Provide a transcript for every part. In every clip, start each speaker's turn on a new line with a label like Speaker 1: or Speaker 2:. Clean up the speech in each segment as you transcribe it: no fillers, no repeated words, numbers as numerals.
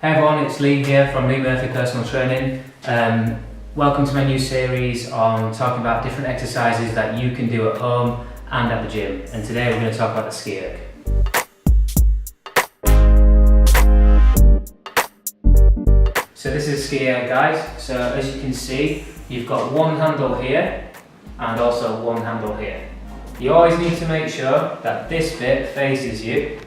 Speaker 1: Hey everyone, it's Lee here from Lee Murphy Personal Training. Welcome to my new series on talking about different exercises that you can do at home and at the gym. And today we're going to talk about the Ski-Erg. So this is Ski-Erg, guys. So as you can see, you've got one handle here and also one handle here. You always need to make sure that this bit faces you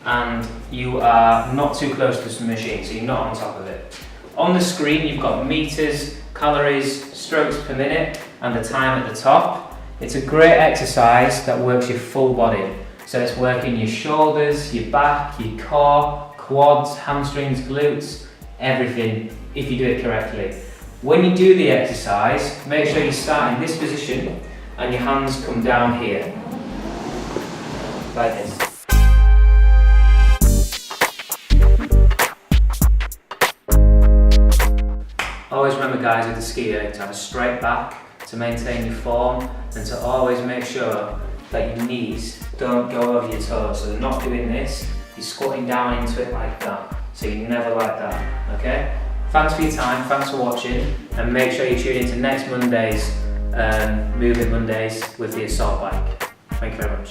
Speaker 1: and you are not too close to the machine, so you're not on top of it. On the screen you've got meters, calories, strokes per minute and the time at the top. It's a great exercise that works your full body. So it's working your shoulders, your back, your core, quads, hamstrings, glutes, everything if you do it correctly. When you do the exercise, make sure you start in this position and your hands come down here, like this. Always remember, guys, with the Ski-Erg to have a straight back, to maintain your form, and to always make sure that your knees don't go over your toes. So they're not doing this, you're squatting down into it like that. So you never like that, okay? Thanks for your time, thanks for watching, and make sure you tune into next Monday's Moving Mondays with the assault bike. Thank you very much.